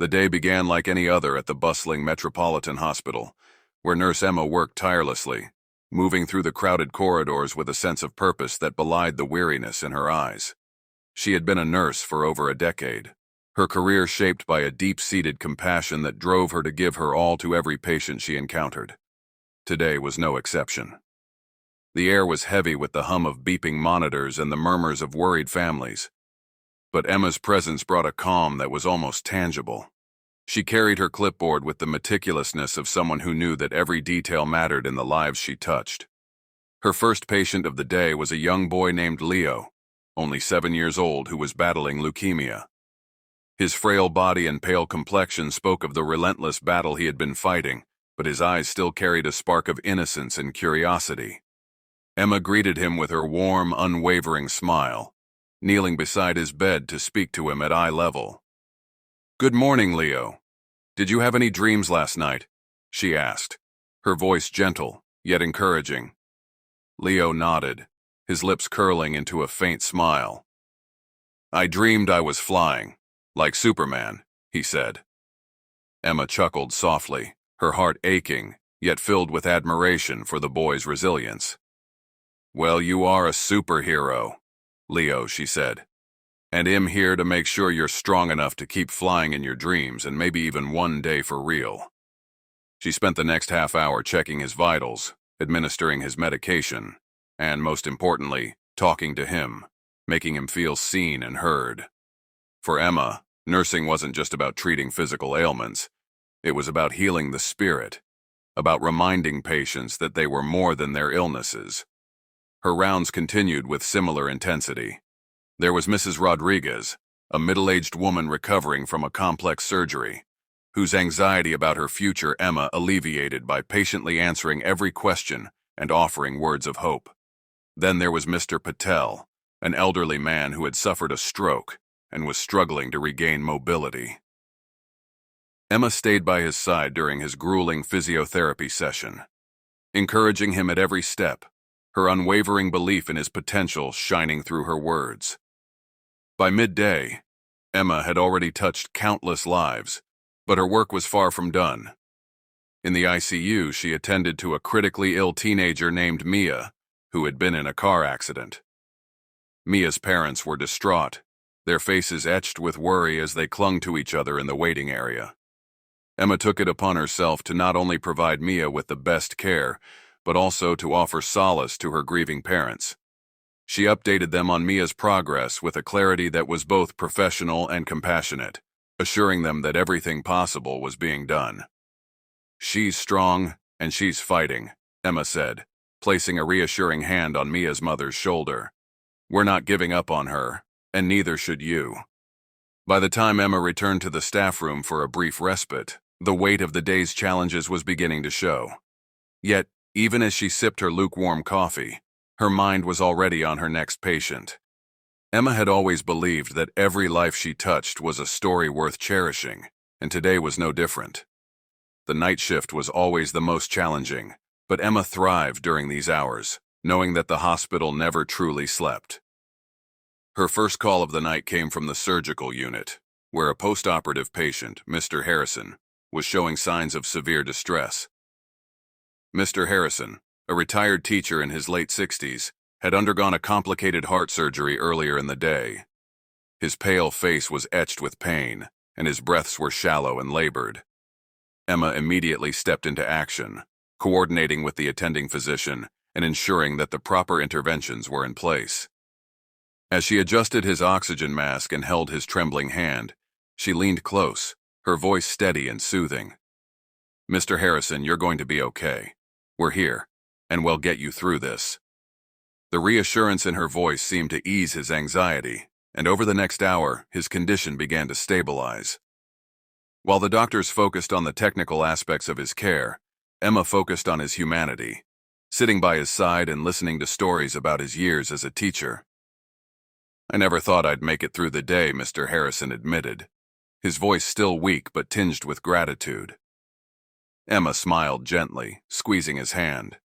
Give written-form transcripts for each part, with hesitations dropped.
The day began like any other at the bustling Metropolitan Hospital, where Nurse Emma worked tirelessly, moving through the crowded corridors with a sense of purpose that belied the weariness in her eyes. She had been a nurse for over a decade, her career shaped by a deep-seated compassion that drove her to give her all to every patient she encountered. Today was no exception. The air was heavy with the hum of beeping monitors and the murmurs of worried families. But Emma's presence brought a calm that was almost tangible. She carried her clipboard with the meticulousness of someone who knew that every detail mattered in the lives she touched. Her first patient of the day was a young boy named Leo, only 7 years old, who was battling leukemia. His frail body and pale complexion spoke of the relentless battle he had been fighting, but his eyes still carried a spark of innocence and curiosity. Emma greeted him with her warm, unwavering smile, kneeling beside his bed to speak to him at eye level. "Good morning, Leo. Did you have any dreams last night?" she asked, her voice gentle, yet encouraging. Leo nodded, his lips curling into a faint smile. "I dreamed I was flying, like Superman," he said. Emma chuckled softly, her heart aching, yet filled with admiration for the boy's resilience. "Well, you are a superhero, Leo," she said, "and I'm here to make sure you're strong enough to keep flying in your dreams and maybe even one day for real." She spent the next half hour checking his vitals, administering his medication, and most importantly, talking to him, making him feel seen and heard. For Emma, nursing wasn't just about treating physical ailments. It was about healing the spirit, about reminding patients that they were more than their illnesses. Her rounds continued with similar intensity. There was Mrs. Rodriguez, a middle-aged woman recovering from a complex surgery, whose anxiety about her future Emma alleviated by patiently answering every question and offering words of hope. Then there was Mr. Patel, an elderly man who had suffered a stroke and was struggling to regain mobility. Emma stayed by his side during his grueling physiotherapy session, encouraging him at every step, her unwavering belief in his potential shining through her words. By midday, Emma had already touched countless lives, but her work was far from done. In the ICU, she attended to a critically ill teenager named Mia, who had been in a car accident. Mia's parents were distraught, their faces etched with worry as they clung to each other in the waiting area. Emma took it upon herself to not only provide Mia with the best care, but also to offer solace to her grieving parents. She updated them on Mia's progress with a clarity that was both professional and compassionate, assuring them that everything possible was being done. "She's strong, and she's fighting," Emma said, placing a reassuring hand on Mia's mother's shoulder. "We're not giving up on her, and neither should you." By the time Emma returned to the staff room for a brief respite, the weight of the day's challenges was beginning to show. Yet, even as she sipped her lukewarm coffee, her mind was already on her next patient. Emma had always believed that every life she touched was a story worth cherishing, and today was no different. The night shift was always the most challenging, but Emma thrived during these hours, knowing that the hospital never truly slept. Her first call of the night came from the surgical unit, where a post-operative patient, Mr. Harrison, was showing signs of severe distress. Mr. Harrison, a retired teacher in his late 60s, had undergone a complicated heart surgery earlier in the day. His pale face was etched with pain, and his breaths were shallow and labored. Emma immediately stepped into action, coordinating with the attending physician and ensuring that the proper interventions were in place. As she adjusted his oxygen mask and held his trembling hand, she leaned close, her voice steady and soothing. "Mr. Harrison, you're going to be okay. We're here, and we'll get you through this." The reassurance in her voice seemed to ease his anxiety, and over the next hour, his condition began to stabilize. While the doctors focused on the technical aspects of his care, Emma focused on his humanity, sitting by his side and listening to stories about his years as a teacher. "I never thought I'd make it through the day," Mr. Harrison admitted, his voice still weak but tinged with gratitude. Emma smiled gently, squeezing his hand.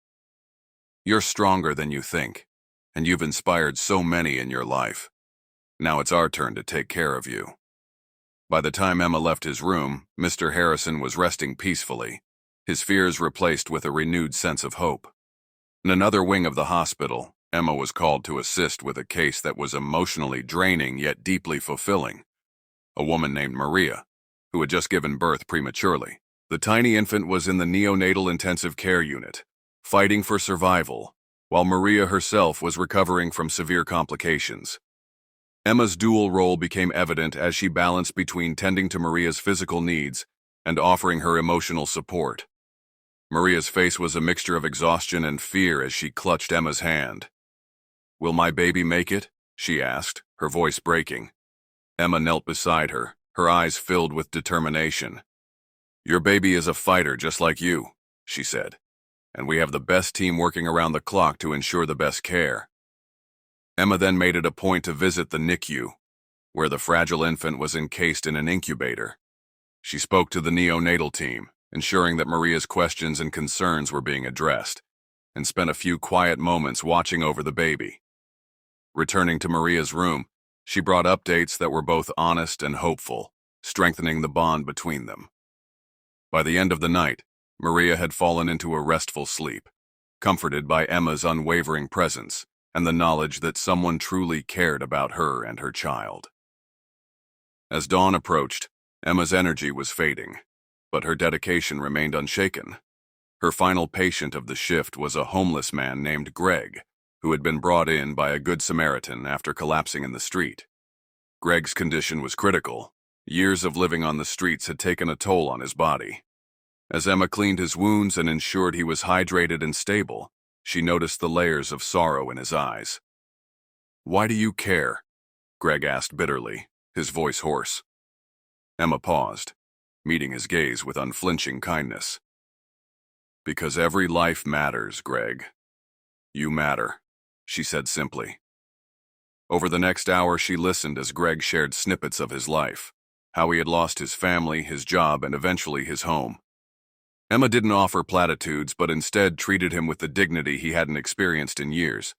"You're stronger than you think, and you've inspired so many in your life. Now it's our turn to take care of you." By the time Emma left his room, Mr. Harrison was resting peacefully, his fears replaced with a renewed sense of hope. In another wing of the hospital, Emma was called to assist with a case that was emotionally draining yet deeply fulfilling. A woman named Maria, who had just given birth prematurely. The tiny infant was in the neonatal intensive care unit, fighting for survival, while Maria herself was recovering from severe complications. Emma's dual role became evident as she balanced between tending to Maria's physical needs and offering her emotional support. Maria's face was a mixture of exhaustion and fear as she clutched Emma's hand. "Will my baby make it?" she asked, her voice breaking. Emma knelt beside her, her eyes filled with determination. "Your baby is a fighter just like you," she said, "and we have the best team working around the clock to ensure the best care." Emma then made it a point to visit the NICU, where the fragile infant was encased in an incubator. She spoke to the neonatal team, ensuring that Maria's questions and concerns were being addressed, and spent a few quiet moments watching over the baby. Returning to Maria's room, she brought updates that were both honest and hopeful, strengthening the bond between them. By the end of the night, Maria had fallen into a restful sleep, comforted by Emma's unwavering presence and the knowledge that someone truly cared about her and her child. As dawn approached, Emma's energy was fading, but her dedication remained unshaken. Her final patient of the shift was a homeless man named Greg, who had been brought in by a Good Samaritan after collapsing in the street. Greg's condition was critical. Years of living on the streets had taken a toll on his body. As Emma cleaned his wounds and ensured he was hydrated and stable, she noticed the layers of sorrow in his eyes. "Why do you care?" Greg asked bitterly, his voice hoarse. Emma paused, meeting his gaze with unflinching kindness. "Because every life matters, Greg. You matter," she said simply. Over the next hour, she listened as Greg shared snippets of his life, how he had lost his family, his job, and eventually his home. Emma didn't offer platitudes, but instead treated him with the dignity he hadn't experienced in years.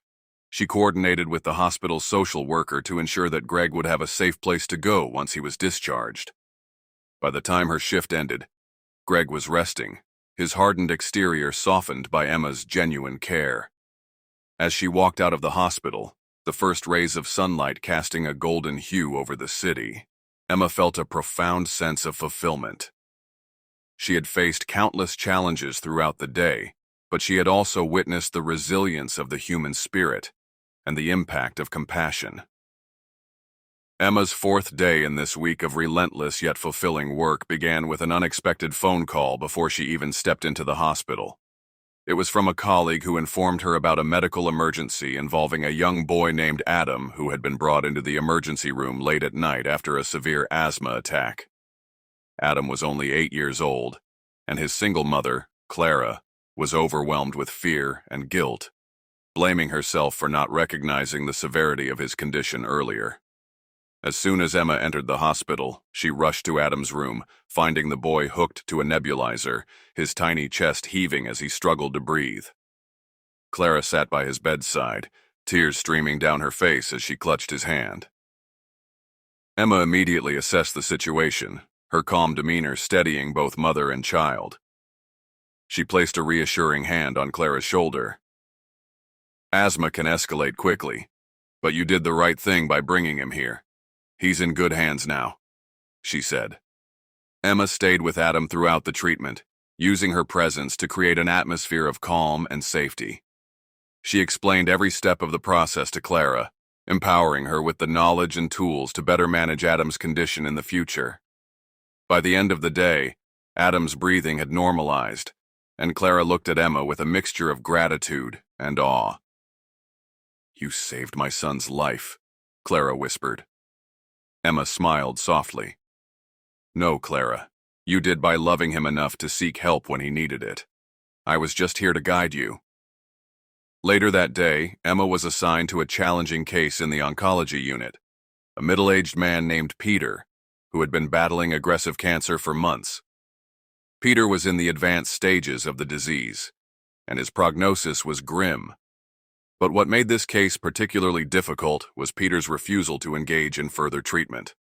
She coordinated with the hospital's social worker to ensure that Greg would have a safe place to go once he was discharged. By the time her shift ended, Greg was resting, his hardened exterior softened by Emma's genuine care. As she walked out of the hospital, the first rays of sunlight casting a golden hue over the city, Emma felt a profound sense of fulfillment. She had faced countless challenges throughout the day, but she had also witnessed the resilience of the human spirit and the impact of compassion. Emma's fourth day in this week of relentless yet fulfilling work began with an unexpected phone call before she even stepped into the hospital. It was from a colleague who informed her about a medical emergency involving a young boy named Adam who had been brought into the emergency room late at night after a severe asthma attack. Adam was only 8 years old, and his single mother, Clara, was overwhelmed with fear and guilt, blaming herself for not recognizing the severity of his condition earlier. As soon as Emma entered the hospital, she rushed to Adam's room, finding the boy hooked to a nebulizer, his tiny chest heaving as he struggled to breathe. Clara sat by his bedside, tears streaming down her face as she clutched his hand. Emma immediately assessed the situation, her calm demeanor steadying both mother and child. She placed a reassuring hand on Clara's shoulder. "Asthma can escalate quickly, but you did the right thing by bringing him here. He's in good hands now," she said. Emma stayed with Adam throughout the treatment, using her presence to create an atmosphere of calm and safety. She explained every step of the process to Clara, empowering her with the knowledge and tools to better manage Adam's condition in the future. By the end of the day, Adam's breathing had normalized, and Clara looked at Emma with a mixture of gratitude and awe. "You saved my son's life," Clara whispered. Emma smiled softly. "No, Clara, you did by loving him enough to seek help when he needed it. I was just here to guide you." Later that day, Emma was assigned to a challenging case in the oncology unit, a middle-aged man named Peter, who had been battling aggressive cancer for months. Peter was in the advanced stages of the disease, and his prognosis was grim. But what made this case particularly difficult was Peter's refusal to engage in further treatment.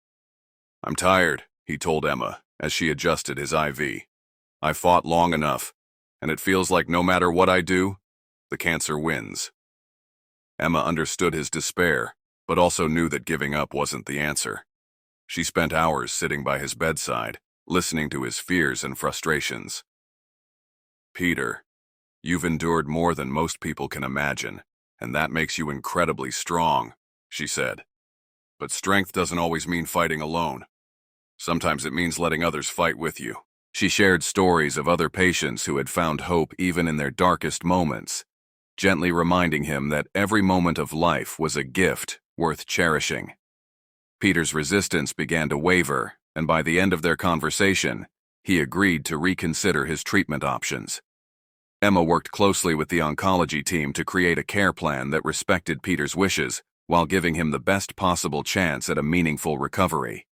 "I'm tired," he told Emma as she adjusted his IV. "I fought long enough, and it feels like no matter what I do, the cancer wins." Emma understood his despair, but also knew that giving up wasn't the answer. She spent hours sitting by his bedside, listening to his fears and frustrations. "Peter, you've endured more than most people can imagine, and that makes you incredibly strong," she said. "But strength doesn't always mean fighting alone. Sometimes it means letting others fight with you." She shared stories of other patients who had found hope even in their darkest moments, gently reminding him that every moment of life was a gift worth cherishing. Peter's resistance began to waver, and by the end of their conversation, he agreed to reconsider his treatment options. Emma worked closely with the oncology team to create a care plan that respected Peter's wishes while giving him the best possible chance at a meaningful recovery.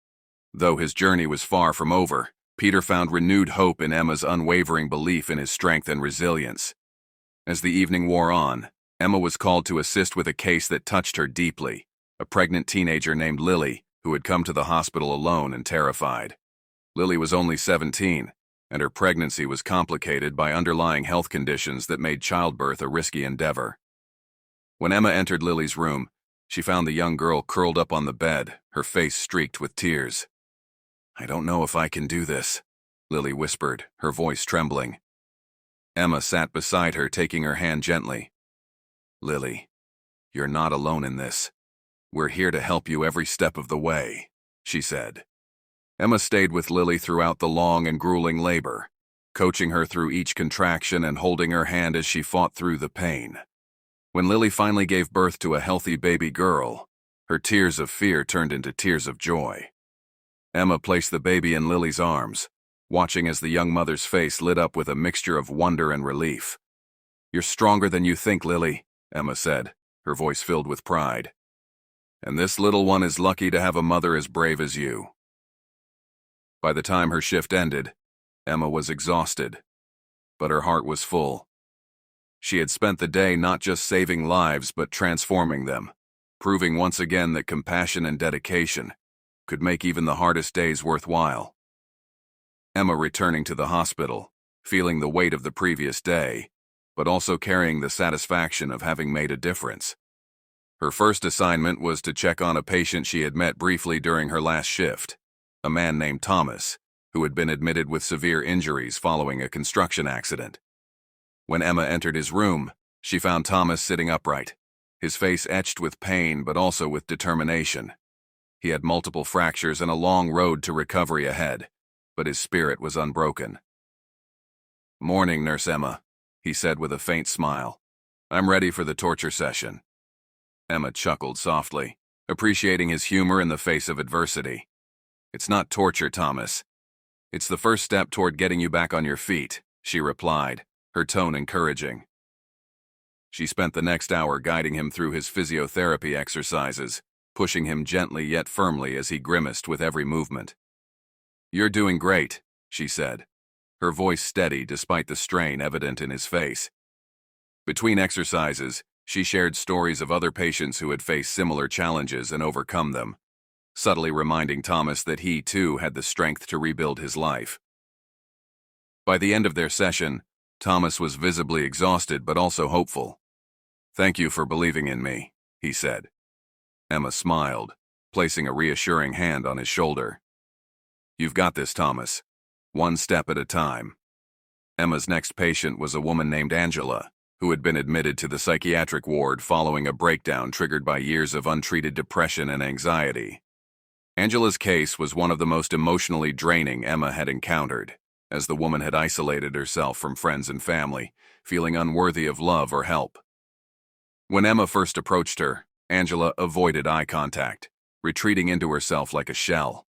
Though his journey was far from over, Peter found renewed hope in Emma's unwavering belief in his strength and resilience. As the evening wore on, Emma was called to assist with a case that touched her deeply, a pregnant teenager named Lily who had come to the hospital alone and terrified. Lily was only 17, and her pregnancy was complicated by underlying health conditions that made childbirth a risky endeavor. When Emma entered Lily's room, she found the young girl curled up on the bed, her face streaked with tears. "I don't know if I can do this," Lily whispered, her voice trembling. Emma sat beside her, taking her hand gently. "Lily, you're not alone in this. We're here to help you every step of the way," she said. Emma stayed with Lily throughout the long and grueling labor, coaching her through each contraction and holding her hand as she fought through the pain. When Lily finally gave birth to a healthy baby girl, her tears of fear turned into tears of joy. Emma placed the baby in Lily's arms, watching as the young mother's face lit up with a mixture of wonder and relief. "You're stronger than you think, Lily," Emma said, her voice filled with pride. "And this little one is lucky to have a mother as brave as you." By the time her shift ended, Emma was exhausted, but her heart was full. She had spent the day not just saving lives but transforming them, proving once again that compassion and dedication could make even the hardest days worthwhile. Emma returning to the hospital, feeling the weight of the previous day, but also carrying the satisfaction of having made a difference. Her first assignment was to check on a patient she had met briefly during her last shift, a man named Thomas, who had been admitted with severe injuries following a construction accident. When Emma entered his room, she found Thomas sitting upright, his face etched with pain but also with determination. He had multiple fractures and a long road to recovery ahead, but his spirit was unbroken. "Morning, Nurse Emma," he said with a faint smile. "I'm ready for the torture session." Emma chuckled softly, appreciating his humor in the face of adversity. "It's not torture, Thomas. It's the first step toward getting you back on your feet," she replied, her tone encouraging. She spent the next hour guiding him through his physiotherapy exercises, pushing him gently yet firmly as he grimaced with every movement. "You're doing great," she said, her voice steady despite the strain evident in his face. Between exercises, she shared stories of other patients who had faced similar challenges and overcome them, subtly reminding Thomas that he, too, had the strength to rebuild his life. By the end of their session, Thomas was visibly exhausted but also hopeful. "Thank you for believing in me," he said. Emma smiled, placing a reassuring hand on his shoulder. "You've got this, Thomas. One step at a time." Emma's next patient was a woman named Angela, who had been admitted to the psychiatric ward following a breakdown triggered by years of untreated depression and anxiety. Angela's case was one of the most emotionally draining Emma had encountered, as the woman had isolated herself from friends and family, feeling unworthy of love or help. When Emma first approached her, Angela avoided eye contact, retreating into herself like a shell.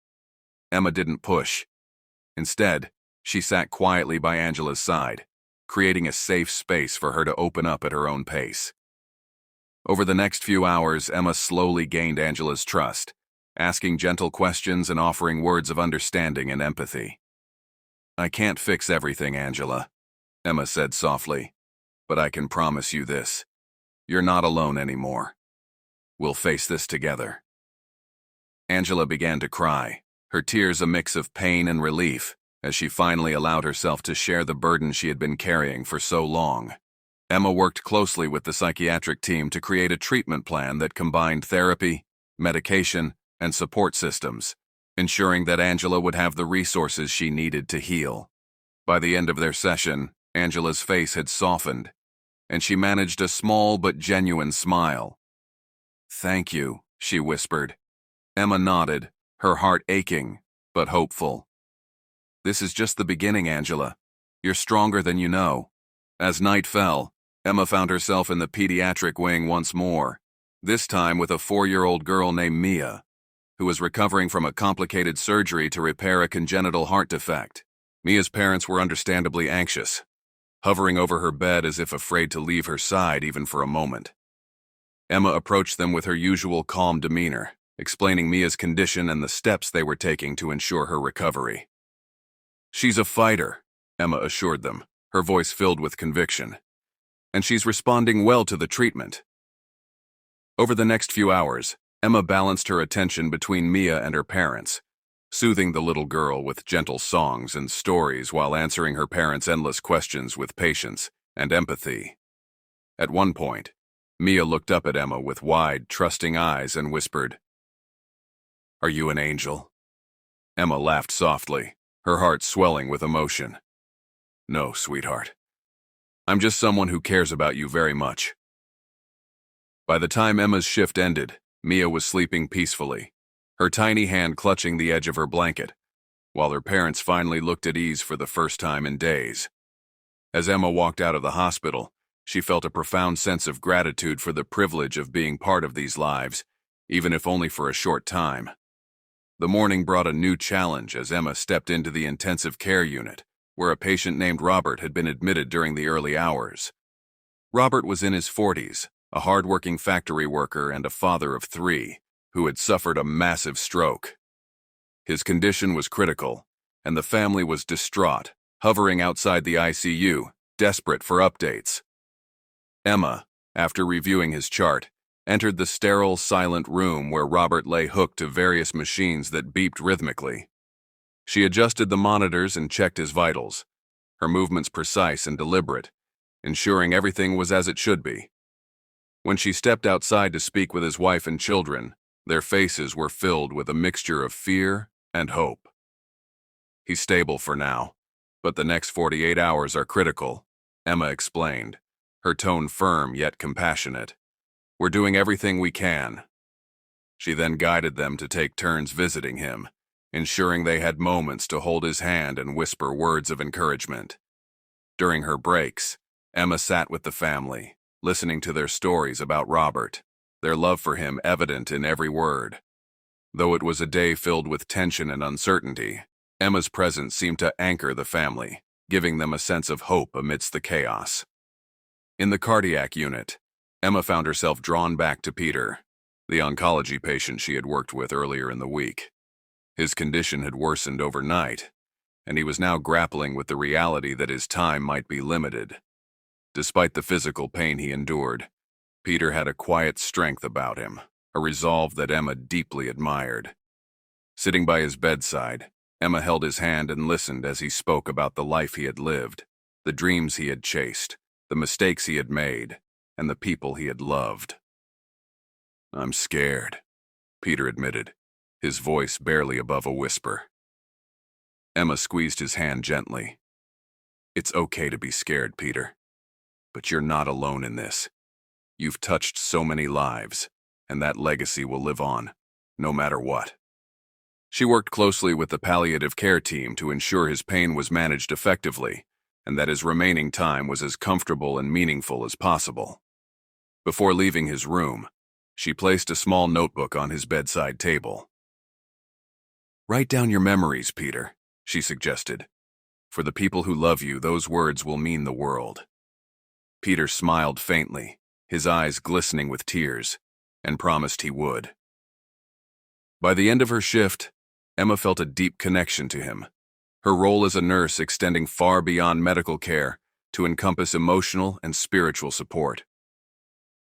Emma didn't push. Instead, she sat quietly by Angela's side, creating a safe space for her to open up at her own pace. Over the next few hours, Emma slowly gained Angela's trust, asking gentle questions and offering words of understanding and empathy. "I can't fix everything, Angela," Emma said softly, "but I can promise you this. You're not alone anymore. We'll face this together." Angela began to cry, her tears a mix of pain and relief as she finally allowed herself to share the burden she had been carrying for so long. Emma worked closely with the psychiatric team to create a treatment plan that combined therapy, medication, and support systems, ensuring that Angela would have the resources she needed to heal. By the end of their session, Angela's face had softened, and she managed a small but genuine smile. "Thank you," she whispered. Emma nodded, her heart aching, but hopeful. "This is just the beginning, Angela. You're stronger than you know." As night fell, Emma found herself in the pediatric wing once more, this time with a 4-year-old girl named Mia, who was recovering from a complicated surgery to repair a congenital heart defect. Mia's parents were understandably anxious, hovering over her bed as if afraid to leave her side even for a moment. Emma approached them with her usual calm demeanor, explaining Mia's condition and the steps they were taking to ensure her recovery. "She's a fighter," Emma assured them, her voice filled with conviction. "And she's responding well to the treatment." Over the next few hours, Emma balanced her attention between Mia and her parents, soothing the little girl with gentle songs and stories while answering her parents' endless questions with patience and empathy. At one point, Mia looked up at Emma with wide, trusting eyes and whispered, "Are you an angel?" Emma laughed softly, her heart swelling with emotion. "No, sweetheart. I'm just someone who cares about you very much." By the time Emma's shift ended, Mia was sleeping peacefully, her tiny hand clutching the edge of her blanket, while her parents finally looked at ease for the first time in days. As Emma walked out of the hospital, she felt a profound sense of gratitude for the privilege of being part of these lives, even if only for a short time. The morning brought a new challenge as Emma stepped into the intensive care unit, where a patient named Robert had been admitted during the early hours. Robert was in his 40s, a hard-working factory worker and a father of 3, who had suffered a massive stroke. His condition was critical, and the family was distraught, hovering outside the ICU, desperate for updates. Emma, after reviewing his chart, entered the sterile, silent room where Robert lay hooked to various machines that beeped rhythmically. She adjusted the monitors and checked his vitals, her movements precise and deliberate, ensuring everything was as it should be. When she stepped outside to speak with his wife and children, their faces were filled with a mixture of fear and hope. "He's stable for now, but the next 48 hours are critical," Emma explained, her tone firm yet compassionate. "We're doing everything we can." She then guided them to take turns visiting him, ensuring they had moments to hold his hand and whisper words of encouragement. During her breaks, Emma sat with the family, listening to their stories about Robert, their love for him evident in every word. Though it was a day filled with tension and uncertainty, Emma's presence seemed to anchor the family, giving them a sense of hope amidst the chaos. In the cardiac unit, Emma found herself drawn back to Peter, the oncology patient she had worked with earlier in the week. His condition had worsened overnight, and he was now grappling with the reality that his time might be limited. Despite the physical pain he endured, Peter had a quiet strength about him, a resolve that Emma deeply admired. Sitting by his bedside, Emma held his hand and listened as he spoke about the life he had lived, the dreams he had chased, the mistakes he had made, and the people he had loved. "I'm scared," Peter admitted, his voice barely above a whisper. Emma squeezed his hand gently. "It's okay to be scared, Peter. But you're not alone in this. You've touched so many lives, and that legacy will live on, no matter what." She worked closely with the palliative care team to ensure his pain was managed effectively, and that his remaining time was as comfortable and meaningful as possible. Before leaving his room, she placed a small notebook on his bedside table. "Write down your memories, Peter," she suggested. "For the people who love you, those words will mean the world." Peter smiled faintly, his eyes glistening with tears, and promised he would. By the end of her shift, Emma felt a deep connection to him, her role as a nurse extending far beyond medical care to encompass emotional and spiritual support.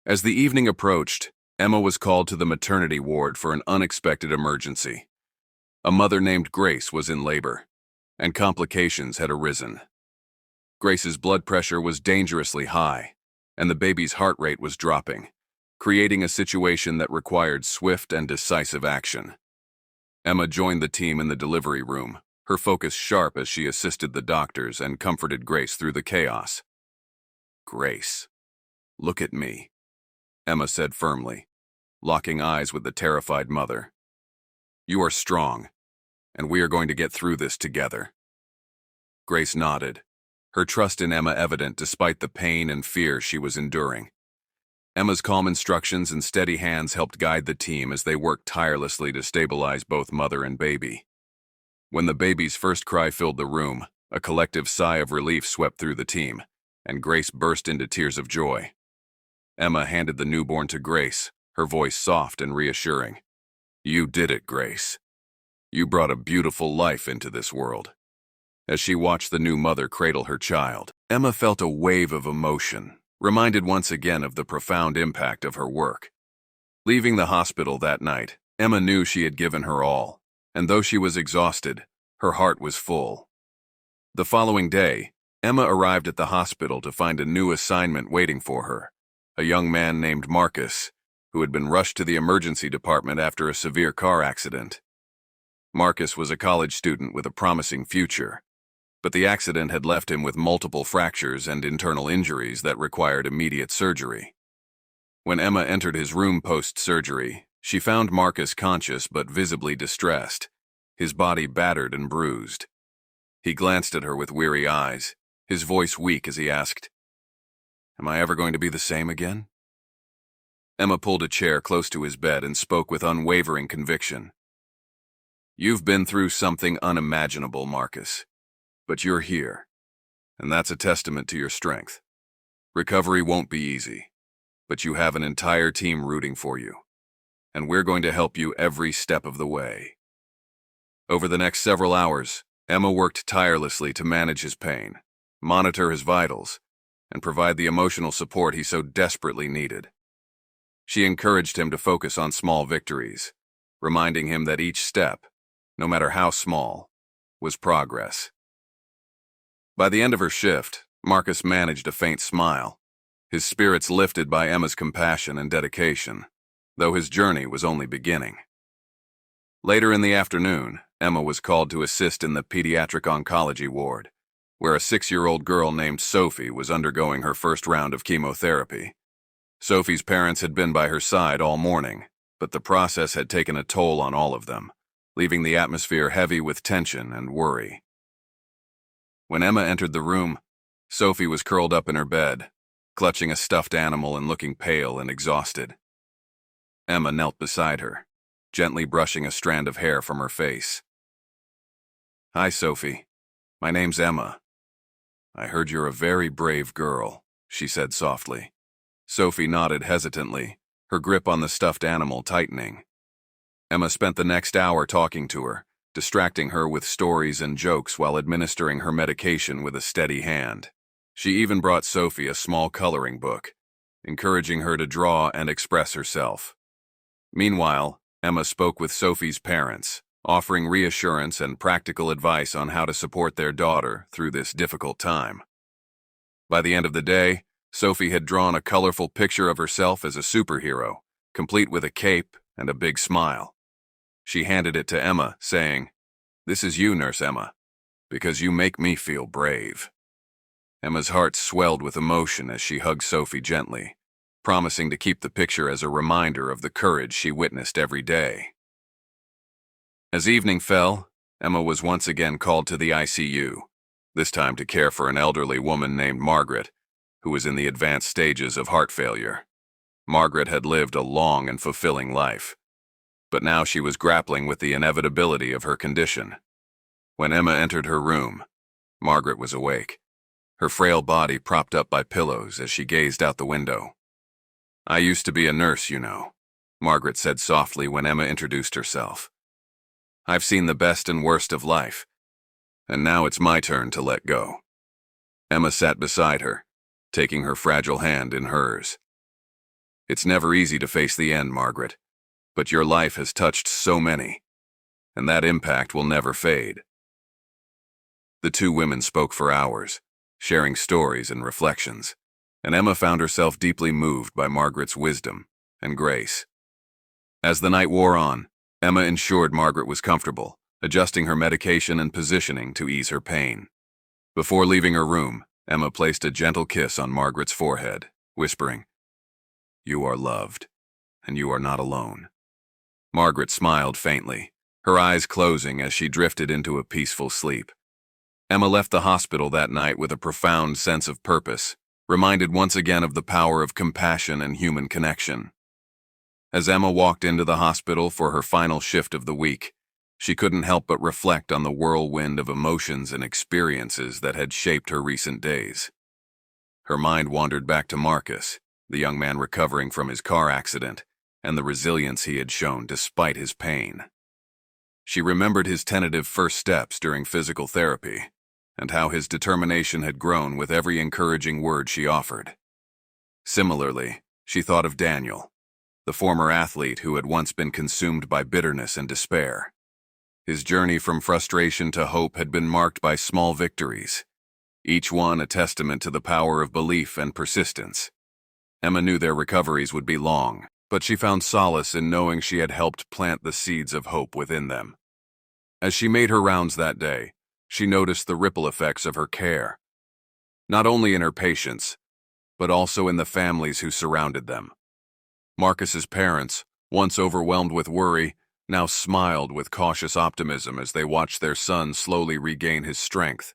As the evening approached, Emma was called to the maternity ward for an unexpected emergency. A mother named Grace was in labor, and complications had arisen. Grace's blood pressure was dangerously high, and the baby's heart rate was dropping, creating a situation that required swift and decisive action. Emma joined the team in the delivery room, her focus sharp as she assisted the doctors and comforted Grace through the chaos. "Grace, look at me," Emma said firmly, locking eyes with the terrified mother. "You are strong, and we are going to get through this together." Grace nodded, her trust in Emma evident despite the pain and fear she was enduring. Emma's calm instructions and steady hands helped guide the team as they worked tirelessly to stabilize both mother and baby. When the baby's first cry filled the room, a collective sigh of relief swept through the team, and Grace burst into tears of joy. Emma handed the newborn to Grace, her voice soft and reassuring. "You did it, Grace. You brought a beautiful life into this world." As she watched the new mother cradle her child, Emma felt a wave of emotion, reminded once again of the profound impact of her work. Leaving the hospital that night, Emma knew she had given her all, and though she was exhausted, her heart was full. The following day, Emma arrived at the hospital to find a new assignment waiting for her, a young man named Marcus, who had been rushed to the emergency department after a severe car accident. Marcus was a college student with a promising future, but the accident had left him with multiple fractures and internal injuries that required immediate surgery. When Emma entered his room post-surgery, she found Marcus conscious but visibly distressed, his body battered and bruised. He glanced at her with weary eyes, his voice weak as he asked, "Am I ever going to be the same again?" Emma pulled a chair close to his bed and spoke with unwavering conviction. "You've been through something unimaginable, Marcus, but you're here, and that's a testament to your strength. Recovery won't be easy, but you have an entire team rooting for you, and we're going to help you every step of the way." Over the next several hours, Emma worked tirelessly to manage his pain, monitor his vitals, and provide the emotional support he so desperately needed. She encouraged him to focus on small victories, reminding him that each step, no matter how small, was progress. By the end of her shift, Marcus managed a faint smile, his spirits lifted by Emma's compassion and dedication, though his journey was only beginning. Later in the afternoon, Emma was called to assist in the pediatric oncology ward, where a 6-year-old girl named Sophie was undergoing her first round of chemotherapy. Sophie's parents had been by her side all morning, but the process had taken a toll on all of them, leaving the atmosphere heavy with tension and worry. When Emma entered the room, Sophie was curled up in her bed, clutching a stuffed animal and looking pale and exhausted. Emma knelt beside her, gently brushing a strand of hair from her face. "Hi, Sophie. My name's Emma. I heard you're a very brave girl," she said softly. Sophie nodded hesitantly, her grip on the stuffed animal tightening. Emma spent the next hour talking to her, distracting her with stories and jokes while administering her medication with a steady hand. She even brought Sophie a small coloring book, encouraging her to draw and express herself. Meanwhile, Emma spoke with Sophie's parents, offering reassurance and practical advice on how to support their daughter through this difficult time. By the end of the day, Sophie had drawn a colorful picture of herself as a superhero, complete with a cape and a big smile. She handed it to Emma, saying, "This is you, Nurse Emma, because you make me feel brave." Emma's heart swelled with emotion as she hugged Sophie gently, promising to keep the picture as a reminder of the courage she witnessed every day. As evening fell, Emma was once again called to the ICU, this time to care for an elderly woman named Margaret, who was in the advanced stages of heart failure. Margaret had lived a long and fulfilling life, but now she was grappling with the inevitability of her condition. When Emma entered her room, Margaret was awake, her frail body propped up by pillows as she gazed out the window. "I used to be a nurse, you know," Margaret said softly when Emma introduced herself. "I've seen the best and worst of life, and now it's my turn to let go." Emma sat beside her, taking her fragile hand in hers. "It's never easy to face the end, Margaret, but your life has touched so many, and that impact will never fade. The two women spoke for hours, sharing stories and reflections, and Emma found herself deeply moved by Margaret's wisdom and grace. As the night wore on, Emma ensured Margaret was comfortable, adjusting her medication and positioning to ease her pain. Before leaving her room, Emma placed a gentle kiss on Margaret's forehead, whispering, "You are loved, and you are not alone." Margaret smiled faintly, her eyes closing as she drifted into a peaceful sleep. Emma left the hospital that night with a profound sense of purpose, reminded once again of the power of compassion and human connection. As Emma walked into the hospital for her final shift of the week, she couldn't help but reflect on the whirlwind of emotions and experiences that had shaped her recent days. Her mind wandered back to Marcus, the young man recovering from his car accident, and the resilience he had shown despite his pain. She remembered his tentative first steps during physical therapy, and how his determination had grown with every encouraging word she offered. Similarly, she thought of Daniel, the former athlete who had once been consumed by bitterness and despair. His journey from frustration to hope had been marked by small victories, each one a testament to the power of belief and persistence. Emma knew their recoveries would be long, but she found solace in knowing she had helped plant the seeds of hope within them. As she made her rounds that day, she noticed the ripple effects of her care, not only in her patients, but also in the families who surrounded them. Marcus's parents, once overwhelmed with worry, now smiled with cautious optimism as they watched their son slowly regain his strength.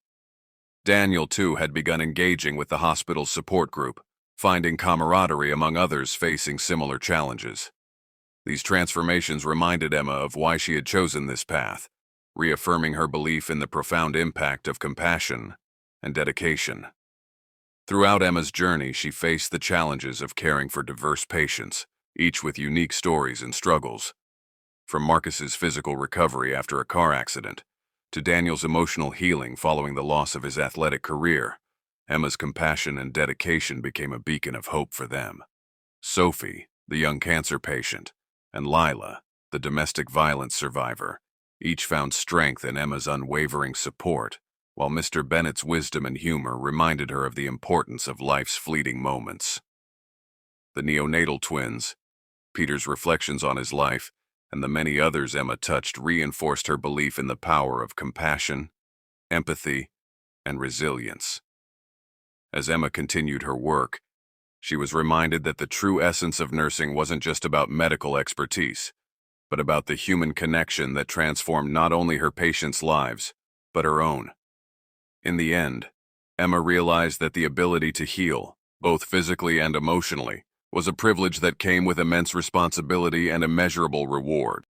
Daniel, too, had begun engaging with the hospital's support group, finding camaraderie among others facing similar challenges. These transformations reminded Emma of why she had chosen this path, reaffirming her belief in the profound impact of compassion and dedication. Throughout Emma's journey, she faced the challenges of caring for diverse patients, each with unique stories and struggles. From Marcus's physical recovery after a car accident, to Daniel's emotional healing following the loss of his athletic career, Emma's compassion and dedication became a beacon of hope for them. Sophie, the young cancer patient, and Lila, the domestic violence survivor, each found strength in Emma's unwavering support, while Mr. Bennett's wisdom and humor reminded her of the importance of life's fleeting moments. The neonatal twins, Peter's reflections on his life, and the many others Emma touched reinforced her belief in the power of compassion, empathy, and resilience. As Emma continued her work, she was reminded that the true essence of nursing wasn't just about medical expertise, but about the human connection that transformed not only her patients' lives, but her own. In the end, Emma realized that the ability to heal, both physically and emotionally, was a privilege that came with immense responsibility and immeasurable reward.